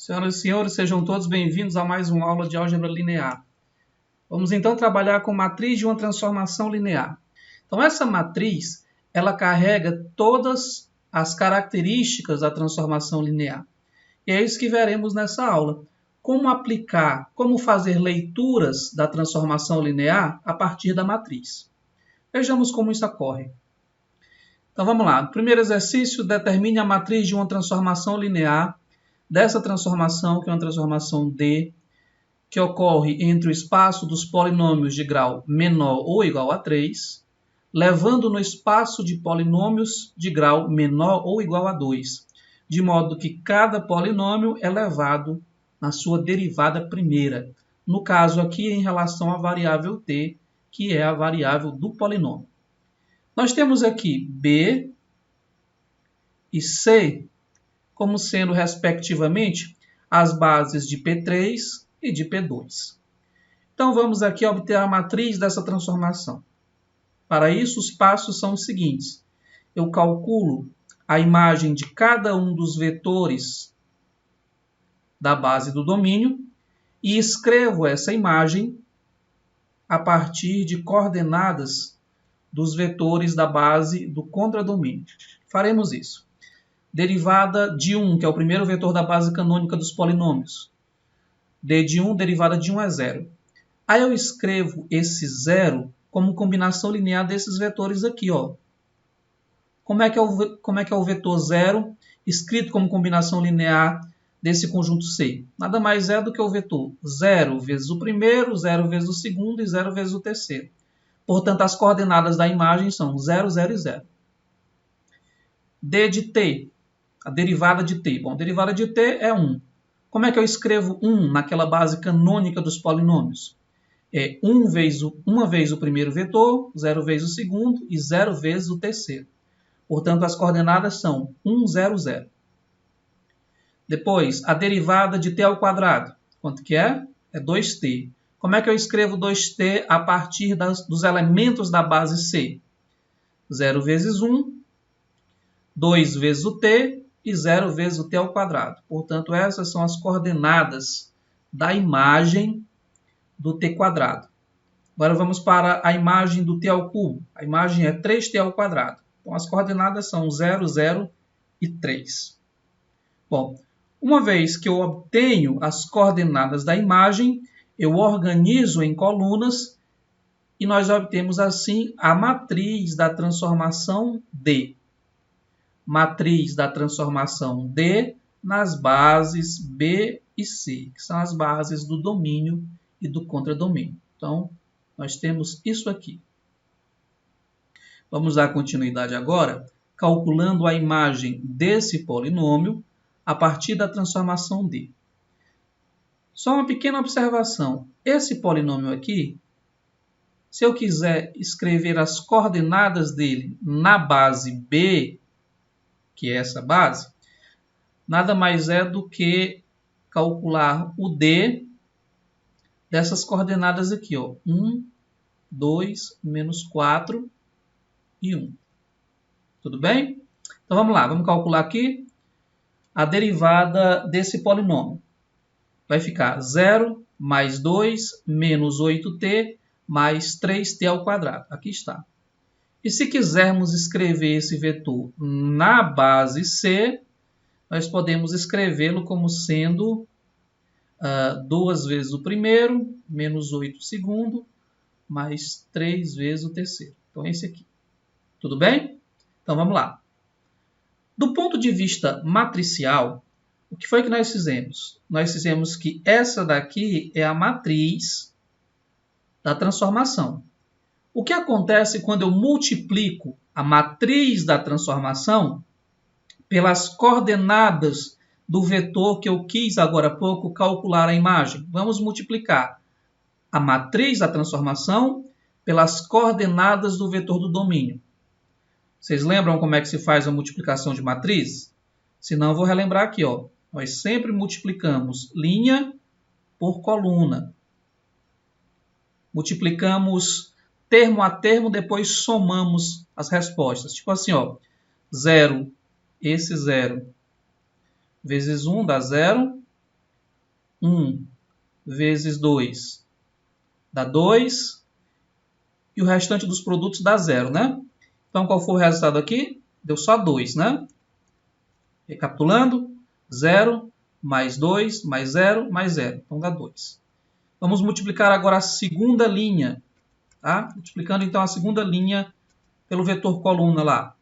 Senhoras e senhores, sejam todos bem-vindos a mais uma aula de álgebra linear. Vamos então trabalhar com matriz de uma transformação linear. Então essa matriz, ela carrega todas as características da transformação linear. E é isso que veremos nessa aula. Como aplicar, como fazer leituras da transformação linear a partir da matriz. Vejamos como isso ocorre. Então vamos lá. Primeiro exercício, determine a matriz de uma transformação linear. Dessa transformação, que é uma transformação D, que ocorre entre o espaço dos polinômios de grau menor ou igual a 3, levando no espaço de polinômios de grau menor ou igual a 2, de modo que cada polinômio é levado na sua derivada primeira. No caso aqui, em relação à variável t, que é a variável do polinômio. Nós temos aqui B e C como sendo, respectivamente, as bases de P3 e de P2. Então, vamos aqui obter a matriz dessa transformação. Para isso, os passos são os seguintes. Eu calculo a imagem de cada um dos vetores da base do domínio e escrevo essa imagem a partir de coordenadas dos vetores da base do contradomínio. Faremos isso. Derivada de 1, que é o primeiro vetor da base canônica dos polinômios. D de 1, derivada de 1 é 0. Aí eu escrevo esse 0 como combinação linear desses vetores aqui. Ó. Como é que é o vetor 0 escrito como combinação linear desse conjunto C? Nada mais é do que o vetor 0 vezes o primeiro, 0 vezes o segundo e 0 vezes o terceiro. Portanto, as coordenadas da imagem são 0, 0 e 0. D de T. A derivada de t. Bom, a derivada de t é 1. Como é que eu escrevo 1 naquela base canônica dos polinômios? É 1 vez o primeiro vetor, 0 vezes o segundo e 0 vezes o terceiro. Portanto, as coordenadas são 1, 0, 0. Depois, a derivada de t ao quadrado. Quanto que é? É 2t. Como é que eu escrevo 2t a partir dos elementos da base C? 0 vezes 1, 2 vezes o t, e 0 vezes o t ao quadrado. Portanto, essas são as coordenadas da imagem do t quadrado. Agora vamos para a imagem do t ao cubo. A imagem é 3t ao quadrado. Então, as coordenadas são 0, 0 e 3. Bom, uma vez que eu obtenho as coordenadas da imagem, eu organizo em colunas e nós obtemos assim a matriz da transformação D. Matriz da transformação D nas bases B e C, que são as bases do domínio e do contradomínio. Então, nós temos isso aqui. Vamos dar continuidade agora, calculando a imagem desse polinômio a partir da transformação D. Só uma pequena observação. Esse polinômio aqui, se eu quiser escrever as coordenadas dele na base B, que é essa base, nada mais é do que calcular o D dessas coordenadas aqui, ó, 1, 2, menos 4 e 1. Tudo bem? Então vamos lá, vamos calcular aqui a derivada desse polinômio. Vai ficar 0 mais 2 menos 8t mais 3t ao quadrado. Aqui está. E se quisermos escrever esse vetor na base C, nós podemos escrevê-lo como sendo 2 vezes o primeiro, menos 8 o segundo, mais 3 vezes o terceiro. Então, é esse aqui. Tudo bem? Então, vamos lá. Do ponto de vista matricial, o que foi que nós fizemos? Nós fizemos que essa daqui é a matriz da transformação. O que acontece quando eu multiplico a matriz da transformação pelas coordenadas do vetor que eu quis agora há pouco calcular a imagem? Vamos multiplicar a matriz da transformação pelas coordenadas do vetor do domínio. Vocês lembram como é que se faz a multiplicação de matriz? Se não, eu vou relembrar aqui. Ó. Nós sempre multiplicamos linha por coluna. Multiplicamos termo a termo, depois somamos as respostas. Tipo assim, ó, 0, esse 0, vezes 1 dá 0, 1 vezes 2 dá 2. E o restante dos produtos dá 0, né? Então, qual foi o resultado aqui? Deu só 2, né? Recapitulando, 0 mais 2 mais 0 mais 0. Então, dá 2. Vamos multiplicar agora a segunda linha. Tá? Multiplicando, então, a segunda linha pelo vetor coluna lá.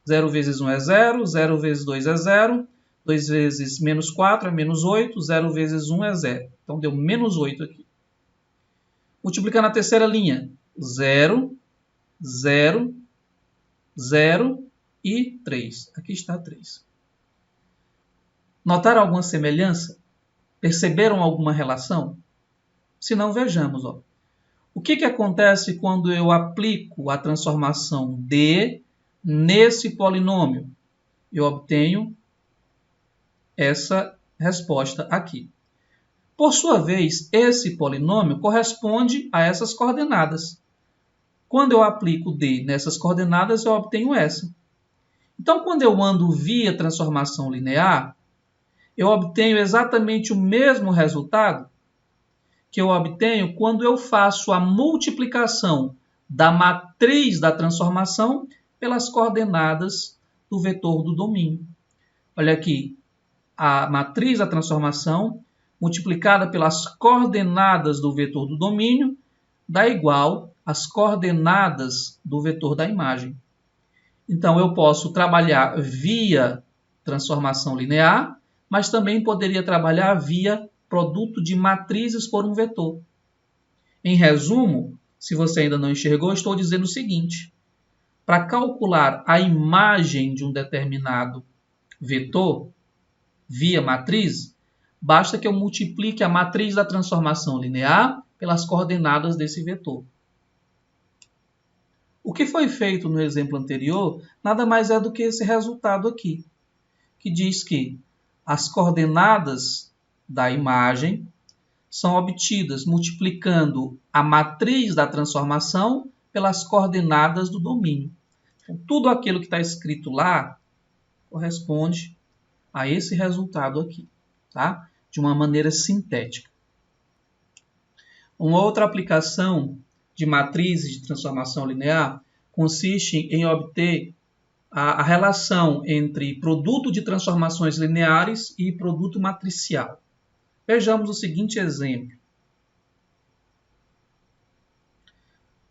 0 vezes 1 é 0, 0 vezes 2 é 0, 2 vezes menos 4 é menos 8, 0 vezes 1 é 0. Então, deu menos 8 aqui. Multiplicando a terceira linha. 0, 0, 0 e 3. Aqui está 3. Notaram alguma semelhança? Perceberam alguma relação? Se não, vejamos. Ó. O que acontece quando eu aplico a transformação D nesse polinômio? Eu obtenho essa resposta aqui. Por sua vez, esse polinômio corresponde a essas coordenadas. Quando eu aplico D nessas coordenadas, eu obtenho essa. Então, quando eu ando via transformação linear, eu obtenho exatamente o mesmo resultado que eu obtenho quando eu faço a multiplicação da matriz da transformação pelas coordenadas do vetor do domínio. Olha aqui, a matriz da transformação multiplicada pelas coordenadas do vetor do domínio dá igual às coordenadas do vetor da imagem. Então, eu posso trabalhar via transformação linear, mas também poderia trabalhar via produto de matrizes por um vetor. Em resumo, se você ainda não enxergou, estou dizendo o seguinte. Para calcular a imagem de um determinado vetor via matriz, basta que eu multiplique a matriz da transformação linear pelas coordenadas desse vetor. O que foi feito no exemplo anterior nada mais é do que esse resultado aqui, que diz que as coordenadas da imagem são obtidas multiplicando a matriz da transformação pelas coordenadas do domínio. Então, tudo aquilo que está escrito lá corresponde a esse resultado aqui, tá? De uma maneira sintética. Uma outra aplicação de matrizes de transformação linear consiste em obter a relação entre produto de transformações lineares e produto matricial. Vejamos o seguinte exemplo.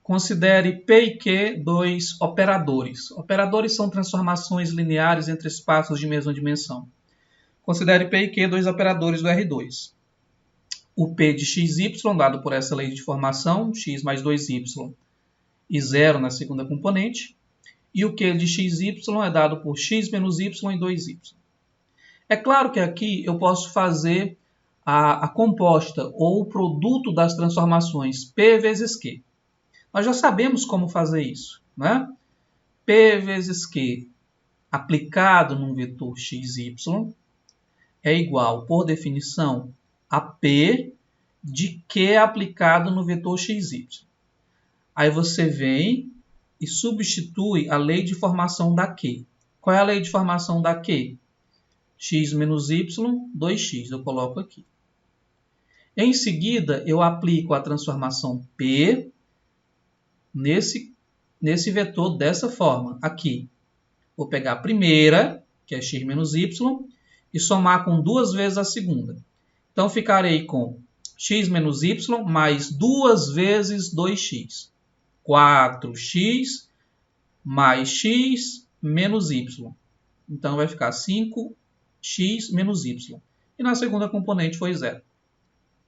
Considere P e Q dois operadores. Operadores são transformações lineares entre espaços de mesma dimensão. Considere P e Q dois operadores do R2. O P de xy, dado por essa lei de formação, x mais 2y e 0 na segunda componente. E o Q de xy é dado por x menos y e 2y. É claro que aqui eu posso fazer a composta ou o produto das transformações P vezes Q. Nós já sabemos como fazer isso, né? P vezes Q aplicado num vetor xy é igual, por definição, a P de Q aplicado no vetor xy. Aí você vem e substitui a lei de formação da Q. Qual é a lei de formação da Q? X menos y, 2x. Eu coloco aqui. Em seguida, eu aplico a transformação P nesse vetor dessa forma. Aqui, vou pegar a primeira, que é x menos y, e somar com 2 vezes a segunda. Então, ficarei com x menos y mais 2 vezes 2x. 4x mais x menos y. Então, vai ficar 5x menos y. E na segunda componente foi 0.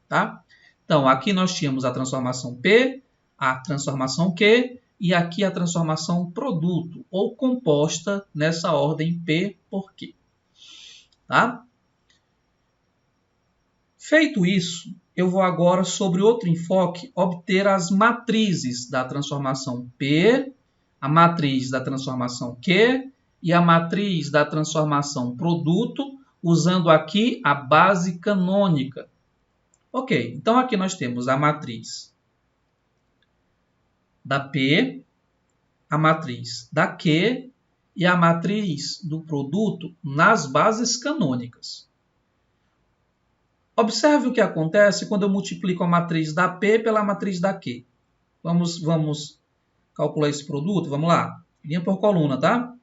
Tá? Então, aqui nós tínhamos a transformação P, a transformação Q e aqui a transformação produto, ou composta nessa ordem P por Q. Tá? Feito isso, eu vou agora, sobre outro enfoque, obter as matrizes da transformação P, a matriz da transformação Q e a matriz da transformação produto, usando aqui a base canônica. Ok, então aqui nós temos a matriz da P, a matriz da Q e a matriz do produto nas bases canônicas. Observe o que acontece quando eu multiplico a matriz da P pela matriz da Q. Vamos calcular esse produto? Vamos lá. Linha por coluna, tá?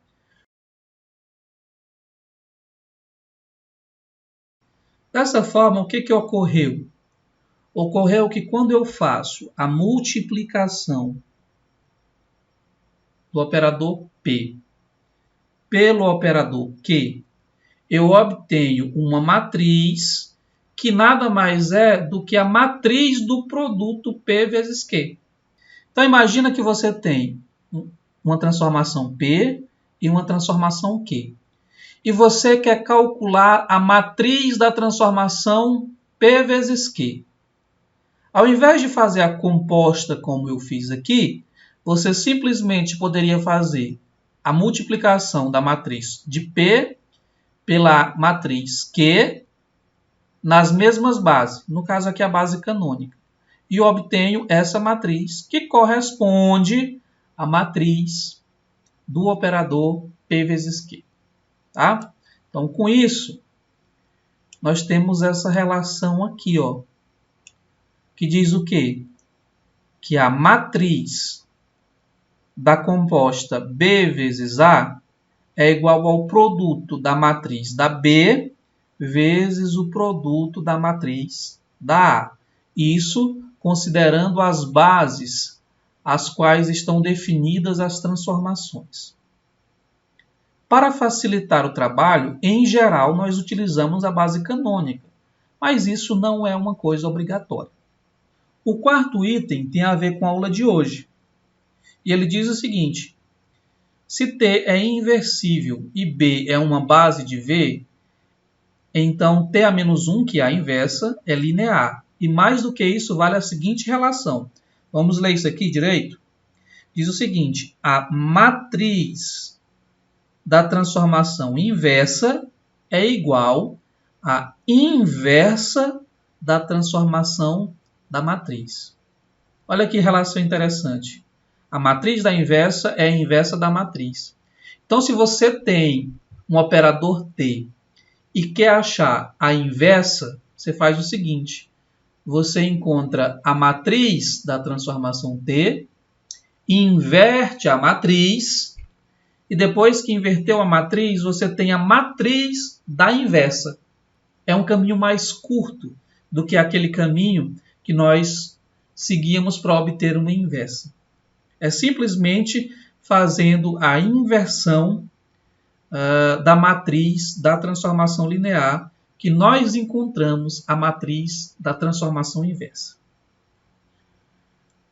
Dessa forma, o que ocorreu? Ocorreu que quando eu faço a multiplicação do operador P pelo operador Q, eu obtenho uma matriz que nada mais é do que a matriz do produto P vezes Q. Então, imagina que você tem uma transformação P e uma transformação Q. E você quer calcular a matriz da transformação P vezes Q. Ao invés de fazer a composta como eu fiz aqui, você simplesmente poderia fazer a multiplicação da matriz de P pela matriz Q nas mesmas bases. No caso aqui a base canônica. E eu obtenho essa matriz que corresponde à matriz do operador P vezes Q. Tá? Então, com isso, nós temos essa relação aqui, ó, que diz o quê? Que a matriz da composta B vezes A é igual ao produto da matriz da B vezes o produto da matriz da A. Isso considerando as bases às quais estão definidas as transformações. Para facilitar o trabalho, em geral, nós utilizamos a base canônica, mas isso não é uma coisa obrigatória. O quarto item tem a ver com a aula de hoje. E ele diz o seguinte: se T é inversível e B é uma base de V, então T a menos 1, que é a inversa, é linear. E mais do que isso, vale a seguinte relação. Vamos ler isso aqui direito? Diz o seguinte: a matriz da transformação inversa é igual à inversa da transformação da matriz. Olha que relação interessante. A matriz da inversa é a inversa da matriz. Então, se você tem um operador T e quer achar a inversa, você faz o seguinte: você encontra a matriz da transformação T, inverte a matriz, e depois que inverteu a matriz, você tem a matriz da inversa. É um caminho mais curto do que aquele caminho que nós seguíamos para obter uma inversa. É simplesmente fazendo a inversão da matriz da transformação linear que nós encontramos a matriz da transformação inversa.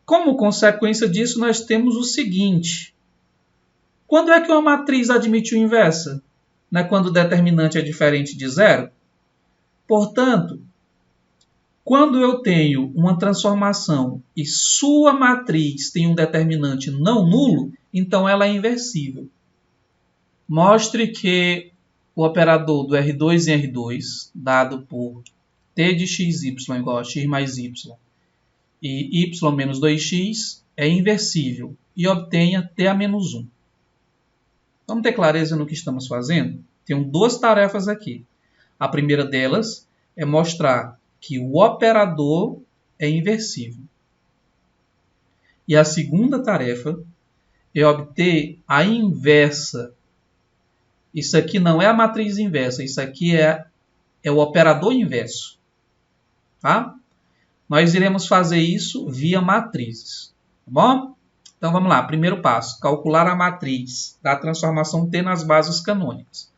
Como consequência disso, nós temos o seguinte: quando é que uma matriz admite o inversa? Não é quando o determinante é diferente de zero? Portanto, quando eu tenho uma transformação e sua matriz tem um determinante não nulo, então ela é inversível. Mostre que o operador do R2 em R2, dado por t de xy igual a x mais y e y menos 2x, é inversível e obtenha t a menos 1. Vamos ter clareza no que estamos fazendo? Tenho duas tarefas aqui. A primeira delas é mostrar que o operador é inversível. E a segunda tarefa é obter a inversa. Isso aqui não é a matriz inversa, isso aqui é o operador inverso. Tá? Nós iremos fazer isso via matrizes. Tá bom? Então vamos lá, primeiro passo, calcular a matriz da transformação T nas bases canônicas.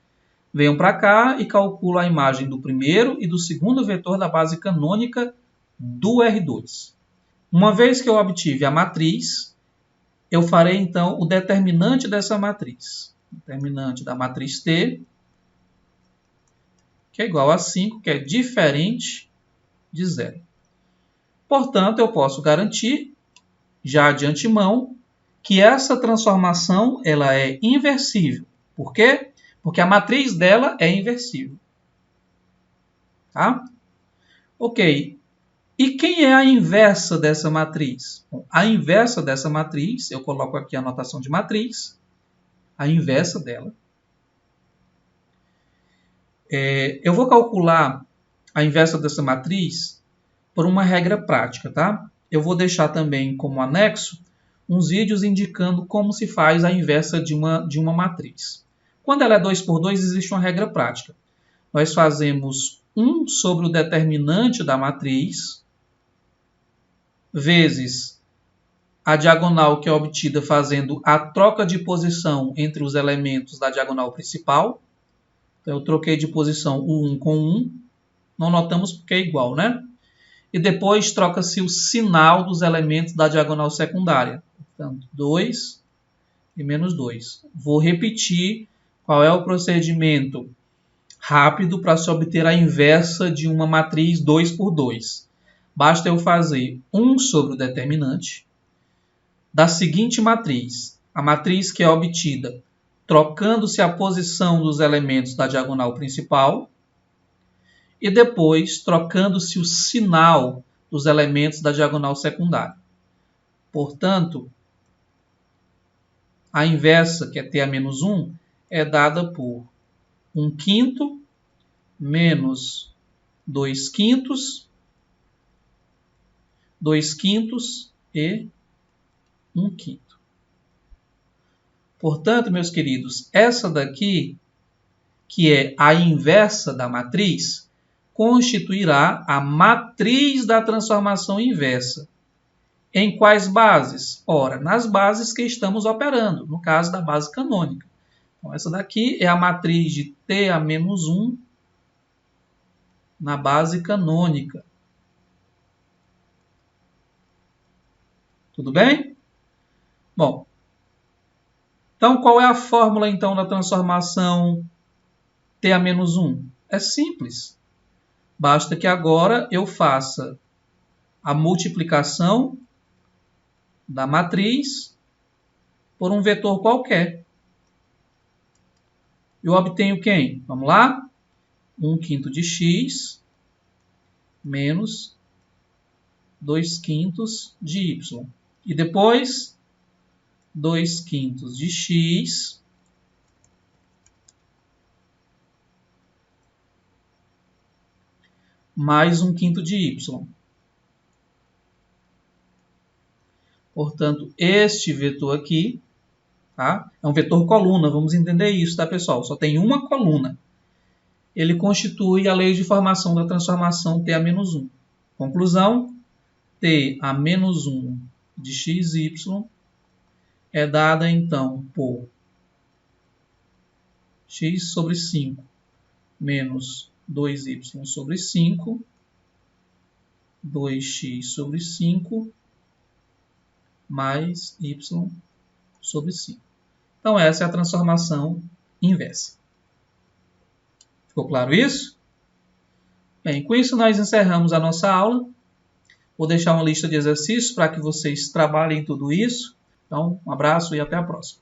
Venham para cá e calculo a imagem do primeiro e do segundo vetor da base canônica do R2. Uma vez que eu obtive a matriz, eu farei então o determinante dessa matriz. Determinante da matriz T, que é igual a 5, que é diferente de zero. Portanto, eu posso garantir, já de antemão, que essa transformação ela é inversível. Por quê? Porque a matriz dela é inversível. Tá? Ok. E quem é a inversa dessa matriz? Bom, a inversa dessa matriz, eu coloco aqui a notação de matriz, a inversa dela. Eu vou calcular a inversa dessa matriz por uma regra prática, tá? Eu vou deixar também como anexo uns vídeos indicando como se faz a inversa de uma matriz. Quando ela é 2 por 2, existe uma regra prática. Nós fazemos 1 sobre o determinante da matriz, vezes a diagonal que é obtida fazendo a troca de posição entre os elementos da diagonal principal. Então, eu troquei de posição o 1 com 1. Não notamos porque é igual, né? E depois troca-se o sinal dos elementos da diagonal secundária. Portanto, 2 e menos 2. Vou repetir qual é o procedimento rápido para se obter a inversa de uma matriz 2 por 2. Basta eu fazer 1 sobre o determinante da seguinte matriz. A matriz que é obtida trocando-se a posição dos elementos da diagonal principal e depois trocando-se o sinal dos elementos da diagonal secundária. Portanto, a inversa, que é t a menos 1, é dada por 1/5 menos 2/5, 2/5 e 1/5. Portanto, meus queridos, essa daqui, que é a inversa da matriz, constituirá a matriz da transformação inversa. Em quais bases? Ora, nas bases que estamos operando, no caso da base canônica. Então, essa daqui é a matriz de t a menos 1 na base canônica. Tudo bem? Bom, então qual é a fórmula então da transformação t a menos 1? É simples. Basta que agora eu faça a multiplicação da matriz por um vetor qualquer. Eu obtenho quem? Vamos lá? 1/5 de x menos 2/5 de y. E depois, 2/5 de x mais 1/5 de y. Portanto, este vetor aqui, tá? É um vetor coluna, vamos entender isso, tá, pessoal? Só tem uma coluna. Ele constitui a lei de formação da transformação t a menos 1. Conclusão, t a menos 1 de xy é dada, então, por x sobre 5 menos 2y sobre 5, 2x sobre 5, mais y sobre 5. Então, essa é a transformação inversa. Ficou claro isso? Bem, com isso nós encerramos a nossa aula. Vou deixar uma lista de exercícios para que vocês trabalhem tudo isso. Então, um abraço e até a próxima.